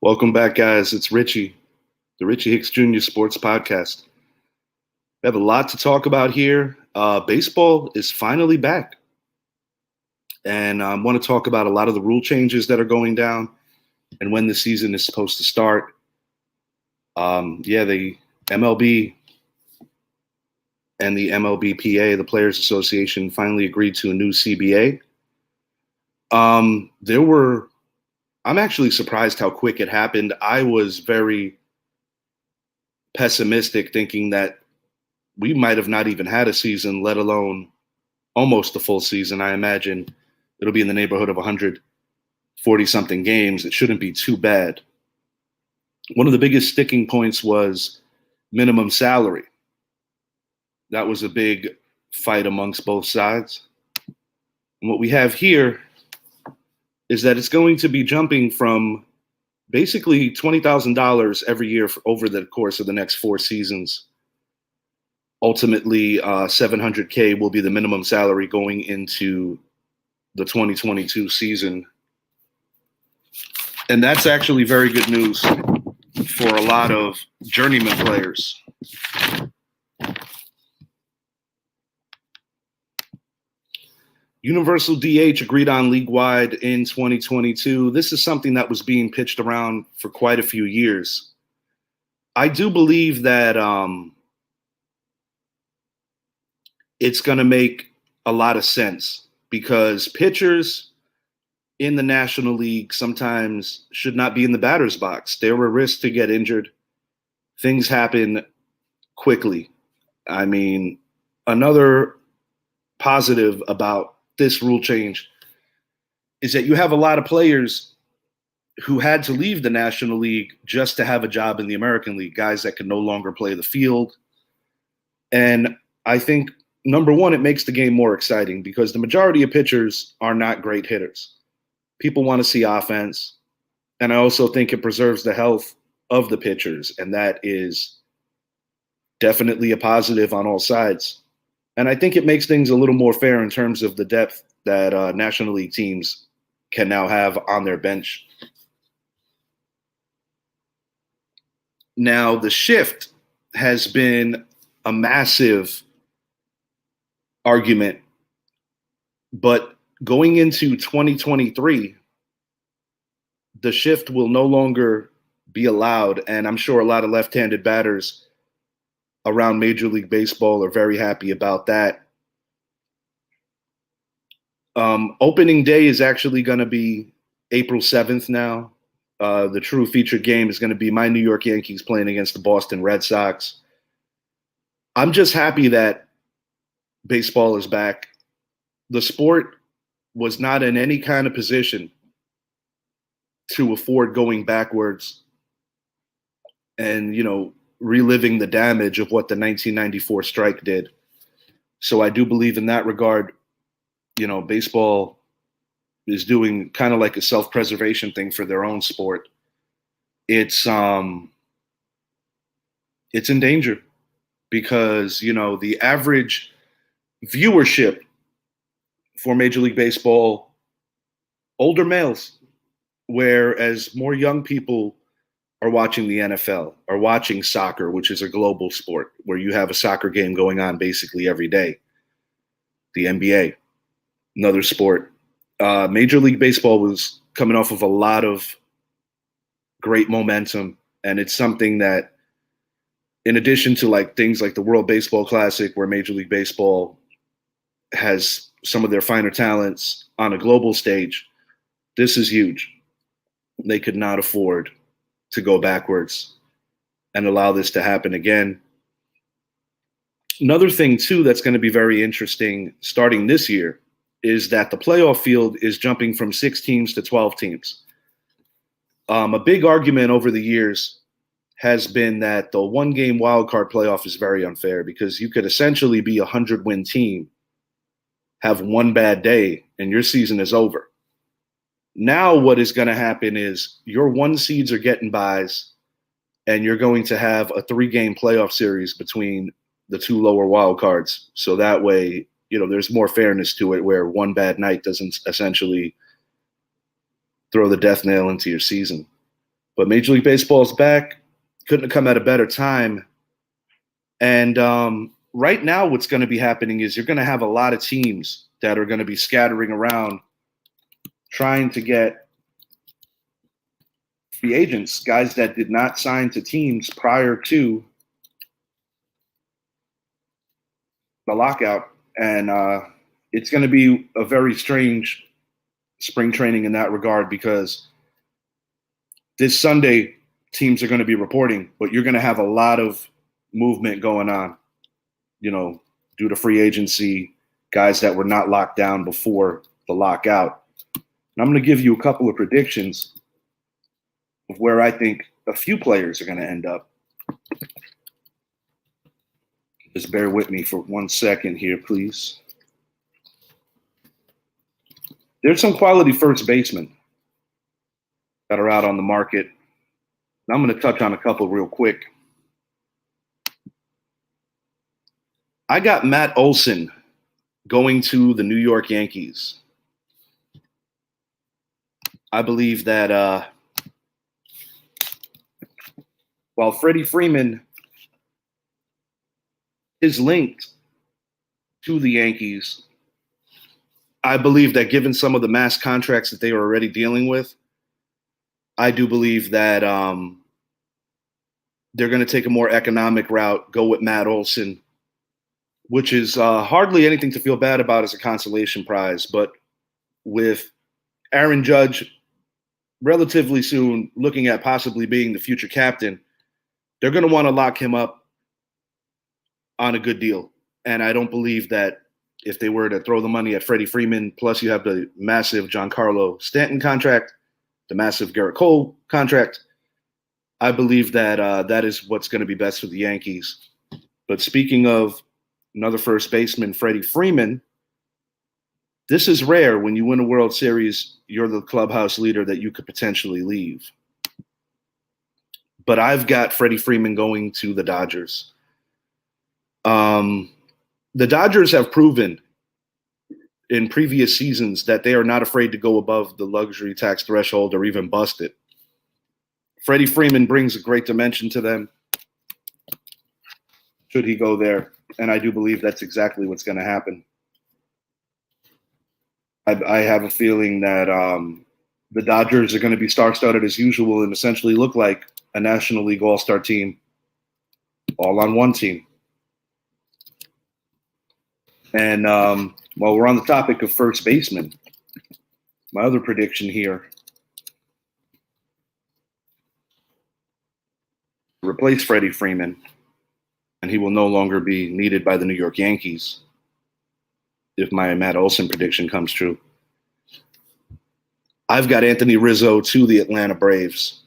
Welcome back, guys. It's Richie, the Richie Hicks Jr. Sports Podcast. We have a lot to talk about here. Baseball is finally back. And I want to talk about a lot of the rule changes that are going down and when the season is supposed to start. The MLB and the MLBPA, the Players Association, finally agreed to a new CBA. I'm actually surprised how quick it happened. I was very pessimistic, thinking that we might have not even had a season, let alone almost a full season. I imagine it'll be in the neighborhood of 140 something games. It shouldn't be too bad. One of the biggest sticking points was minimum salary. That was a big fight amongst both sides. And what we have here is that it's going to be jumping from basically $20,000 every year over the course of the next 4 seasons. Ultimately, $700K will be the minimum salary going into the 2022 season. And that's actually very good news for a lot of journeyman players. Universal DH agreed on league-wide in 2022. This is something that was being pitched around for quite a few years. I do believe that it's going to make a lot of sense because pitchers in the National League sometimes should not be in the batter's box. They're a risk to get injured. Things happen quickly. I mean, another positive about this rule change is that you have a lot of players who had to leave the National League just to have a job in the American League, guys that can no longer play the field. And I think, number one, it makes the game more exciting because the majority of pitchers are not great hitters. People want to see offense. And I also think it preserves the health of the pitchers, and that is definitely a positive on all sides. And I think it makes things a little more fair in terms of the depth that National League teams can now have on their bench. Now, the shift has been a massive argument, but going into 2023, the shift will no longer be allowed. And I'm sure a lot of left-handed batters around Major League Baseball are very happy about that. Opening day is actually going to be April 7th now. The true featured game is going to be my New York Yankees playing against the Boston Red Sox. I'm just happy that baseball is back. The sport was not in any kind of position to afford going backwards and, reliving the damage of what the 1994 strike did. So I do believe in that regard, baseball is doing kind of like a self-preservation thing for their own sport. It's in danger because, the average viewership for Major League Baseball, older males, whereas more young people are watching the NFL, are watching soccer, which is a global sport where you have a soccer game going on basically every day. The NBA, another sport. Major League Baseball was coming off of a lot of great momentum, and it's something that, in addition to things like the World Baseball Classic, where Major League Baseball has some of their finer talents on a global stage, this is huge. They could not afford to go backwards and allow this to happen again. Another thing, too, that's going to be very interesting starting this year is that the playoff field is jumping from 6 teams to 12 teams. A big argument over the years has been that the one-game wildcard playoff is very unfair because you could essentially be a 100-win team, have one bad day, and your season is over. Now what is going to happen is your 1 seeds are getting buys, and you're going to have a 3-game playoff series between the 2 lower wild cards. So that way, there's more fairness to it where one bad night doesn't essentially throw the death nail into your season. But Major League Baseball is back. Couldn't have come at a better time. And right now, what's going to be happening is you're going to have a lot of teams that are going to be scattering around trying to get free agents, guys that did not sign to teams prior to the lockout. And it's going to be a very strange spring training in that regard, because this Sunday teams are going to be reporting, but you're going to have a lot of movement going on, due to free agency, guys that were not locked down before the lockout. And I'm going to give you a couple of predictions of where I think a few players are going to end up. Just bear with me for 1 second here, please. There's some quality first basemen that are out on the market. And I'm going to touch on a couple real quick. I got Matt Olson going to the New York Yankees. I believe that while Freddie Freeman is linked to the Yankees, I believe that given some of the mass contracts that they are already dealing with, I do believe that they're going to take a more economic route, go with Matt Olson, which is hardly anything to feel bad about as a consolation prize. But with Aaron Judge relatively soon looking at possibly being the future captain, they're going to want to lock him up on a good deal. And I don't believe that if they were to throw the money at Freddie Freeman, plus you have the massive Giancarlo Stanton contract, the massive Garrett Cole contract, I believe that that is what's going to be best for the Yankees. But speaking of another first baseman, Freddie Freeman, this is rare. When you win a World Series, you're the clubhouse leader that you could potentially leave. But I've got Freddie Freeman going to the Dodgers. The Dodgers have proven in previous seasons that they are not afraid to go above the luxury tax threshold or even bust it. Freddie Freeman brings a great dimension to them, should he go there. And I do believe that's exactly what's going to happen. I have a feeling that the Dodgers are going to be star-studded as usual and essentially look like a National League All-Star team, all on one team. And while we're on the topic of first baseman, my other prediction here, replace Freddie Freeman, and he will no longer be needed by the New York Yankees if my Matt Olson prediction comes true. I've got Anthony Rizzo to the Atlanta Braves.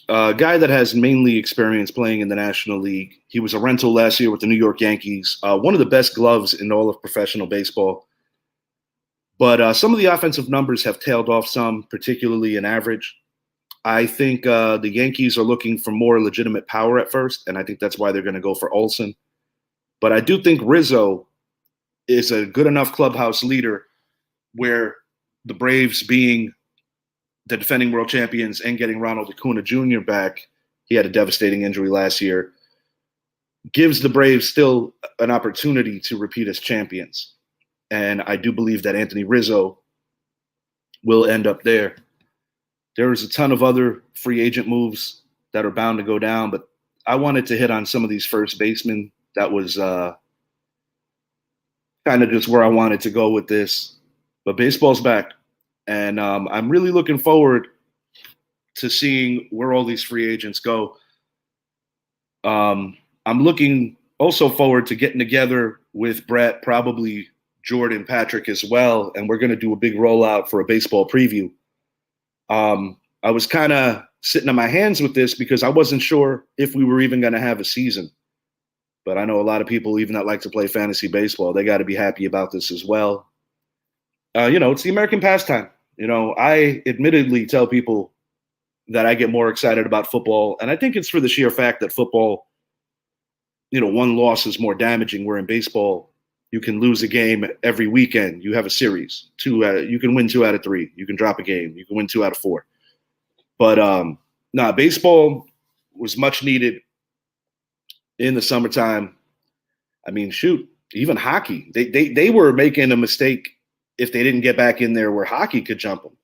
A guy that has mainly experience playing in the National League. He was a rental last year with the New York Yankees. One of the best gloves in all of professional baseball. But some of the offensive numbers have tailed off some, particularly in average. I think the Yankees are looking for more legitimate power at first, and I think that's why they're going to go for Olson. But I do think Rizzo is a good enough clubhouse leader where the Braves, being the defending world champions and getting Ronald Acuna Jr. back, he had a devastating injury last year, gives the Braves still an opportunity to repeat as champions. And I do believe that Anthony Rizzo will end up there. There's a ton of other free agent moves that are bound to go down, but I wanted to hit on some of these first basemen. That was kind of just where I wanted to go with this. But baseball's back. And I'm really looking forward to seeing where all these free agents go. I'm looking also forward to getting together with Brett, probably Jordan, Patrick as well, and we're going to do a big rollout for a baseball preview. I was kind of sitting on my hands with this because I wasn't sure if we were even going to have a season. But I know a lot of people, even that like to play fantasy baseball, they got to be happy about this as well. It's the American pastime. I admittedly tell people that I get more excited about football, and I think it's for the sheer fact that football, one loss is more damaging, where in baseball, you can lose a game every weekend. You have a series. You can win 2 out of 3. You can drop a game. You can win 2 out of 4. But Nah, baseball was much needed in the summertime. I mean, shoot, even hockey. They were making a mistake if they didn't get back in there where hockey could jump them.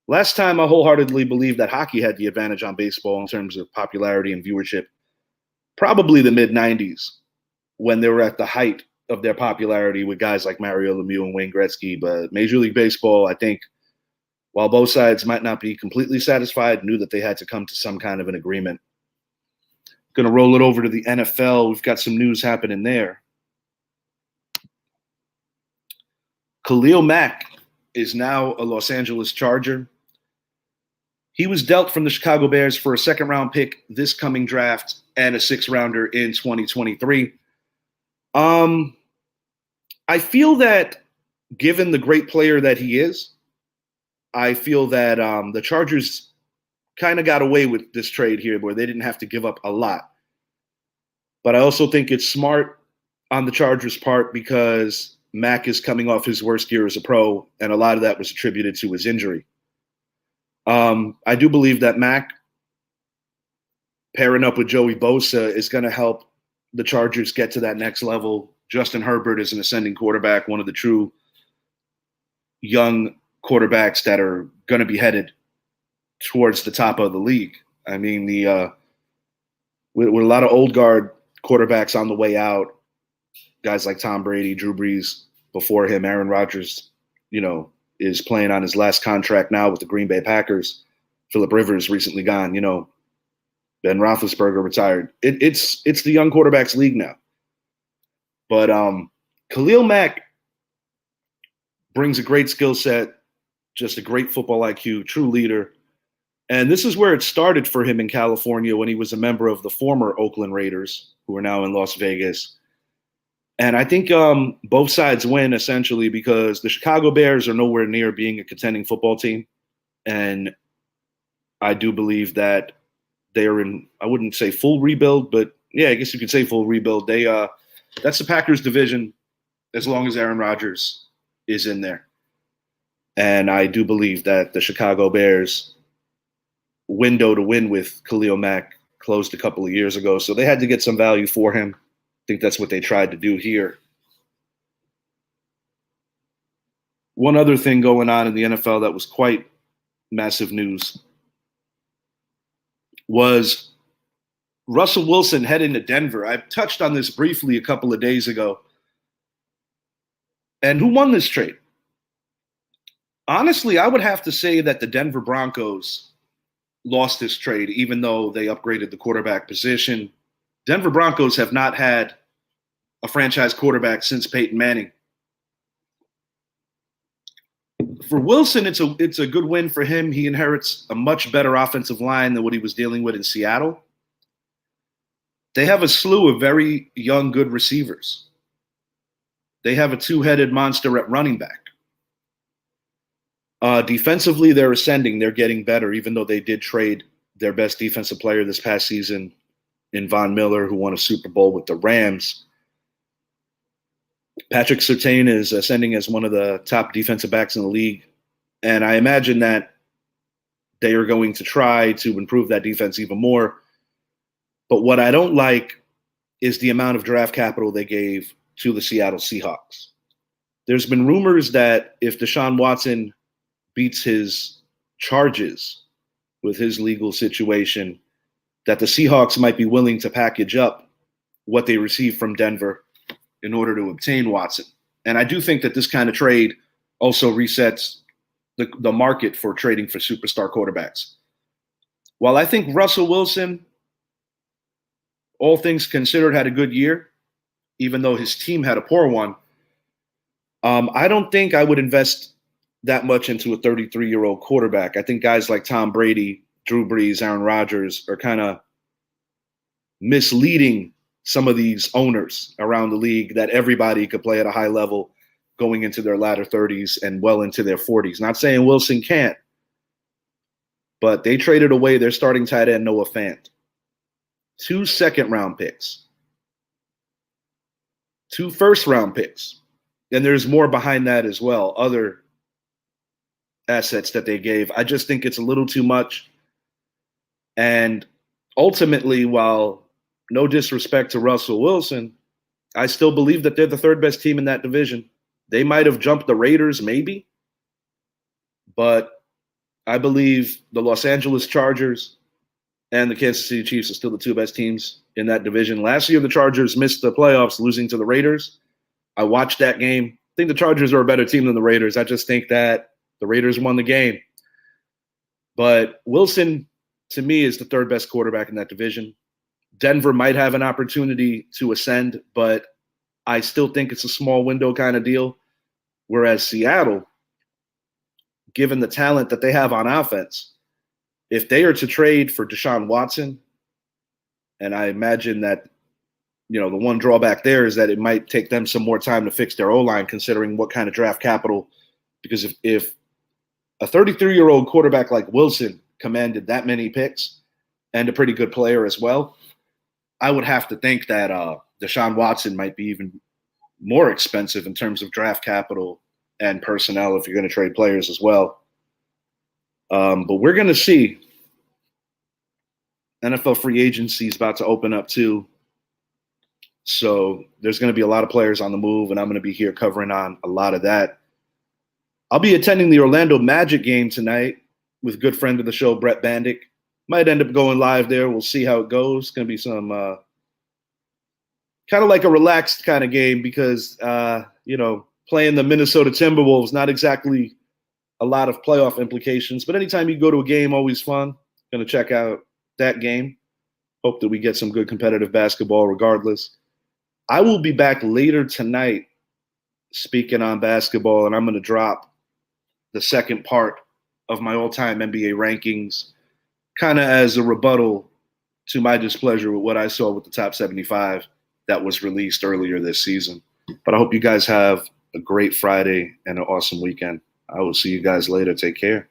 Last time I wholeheartedly believed that hockey had the advantage on baseball in terms of popularity and viewership, probably the mid 90s when they were at the height of their popularity with guys like Mario Lemieux and Wayne Gretzky. But Major League Baseball, I think, while both sides might not be completely satisfied, knew that they had to come to some kind of an agreement. Going to roll it over to the NFL. We've got some news happening there. Khalil Mack is now a Los Angeles Charger. He was dealt from the Chicago Bears for a second-round pick this coming draft and a sixth-rounder in 2023. I feel that given the great player that he is, I feel that the Chargers kind of got away with this trade here where they didn't have to give up a lot. But I also think it's smart on the Chargers' part because Mack is coming off his worst year as a pro, and a lot of that was attributed to his injury. I do believe that Mack pairing up with Joey Bosa is going to help the Chargers get to that next level. Justin Herbert is an ascending quarterback, one of the true young quarterbacks that are going to be headed towards the top of the league. I mean, with a lot of old guard quarterbacks on the way out, guys like Tom Brady, Drew Brees before him, Aaron Rodgers, is playing on his last contract now with the Green Bay Packers. Phillip Rivers recently gone. Ben Roethlisberger retired. It's the young quarterbacks league now. But Khalil Mack brings a great skill set, just a great football IQ, true leader. And this is where it started for him in California when he was a member of the former Oakland Raiders, who are now in Las Vegas. And I think both sides win essentially because the Chicago Bears are nowhere near being a contending football team. And I do believe that they are in, I wouldn't say full rebuild, but yeah, I guess you could say full rebuild. That's the Packers division as long as Aaron Rodgers is in there. And I do believe that the Chicago Bears window to win with Khalil Mack closed a couple of years ago. So they had to get some value for him. I think that's what they tried to do here. One other thing going on in the NFL that was quite massive news was Russell Wilson heading to Denver. I touched on this briefly a couple of days ago. And who won this trade? Honestly, I would have to say that the Denver Broncos lost this trade, even though they upgraded the quarterback position. Denver Broncos have not had a franchise quarterback since Peyton Manning. For Wilson, it's a good win for him. He inherits a much better offensive line than what he was dealing with in Seattle. They have a slew of very young, good receivers. They have a two-headed monster at running back. Defensively, they're ascending. They're getting better, even though they did trade their best defensive player this past season in Von Miller, who won a Super Bowl with the Rams. Patrick Surtain is ascending as one of the top defensive backs in the league. And I imagine that they are going to try to improve that defense even more. But what I don't like is the amount of draft capital they gave to the Seattle Seahawks. There's been rumors that if Deshaun Watson beats his charges with his legal situation, that the Seahawks might be willing to package up what they received from Denver in order to obtain Watson. And I do think that this kind of trade also resets the market for trading for superstar quarterbacks. While I think Russell Wilson, all things considered, had a good year, even though his team had a poor one, I don't think I would invest that much into a 33-year-old quarterback. I think guys like Tom Brady, Drew Brees, Aaron Rodgers are kind of misleading some of these owners around the league that everybody could play at a high level going into their latter 30s and well into their 40s. Not saying Wilson can't, but they traded away their starting tight end, Noah Fant. 2 second-round picks. 2 first-round picks. And there's more behind that as well, other assets that they gave. I just think it's a little too much. And ultimately, while no disrespect to Russell Wilson, I still believe that they're the third best team in that division. They might have jumped the Raiders, maybe, but I believe the Los Angeles Chargers and the Kansas City Chiefs are still the two best teams in that division. Last year, the Chargers missed the playoffs, losing to the Raiders. I watched that game. I think the Chargers are a better team than the Raiders. I just think that the Raiders won the game. But Wilson, to me, is the third best quarterback in that division. Denver might have an opportunity to ascend, but I still think it's a small window kind of deal. Whereas Seattle, given the talent that they have on offense, if they are to trade for Deshaun Watson, and I imagine that, the one drawback there is that it might take them some more time to fix their O-line, considering what kind of draft capital, because if a 33-year-old quarterback like Wilson commanded that many picks and a pretty good player as well, I would have to think that Deshaun Watson might be even more expensive in terms of draft capital and personnel if you're going to trade players as well. But we're going to see. NFL free agency is about to open up too. So there's going to be a lot of players on the move, and I'm going to be here covering on a lot of that. I'll be attending the Orlando Magic game tonight with good friend of the show, Brett Bandick. Might end up going live there. We'll see how it goes. It's going to be some kind of like a relaxed kind of game because, playing the Minnesota Timberwolves, not exactly a lot of playoff implications. But anytime you go to a game, always fun. Going to check out that game. Hope that we get some good competitive basketball regardless. I will be back later tonight speaking on basketball, and I'm going to drop the second part of my all-time NBA rankings, kind of as a rebuttal to my displeasure with what I saw with the top 75 that was released earlier this season. But I hope you guys have a great Friday and an awesome weekend. I will see you guys later. Take care.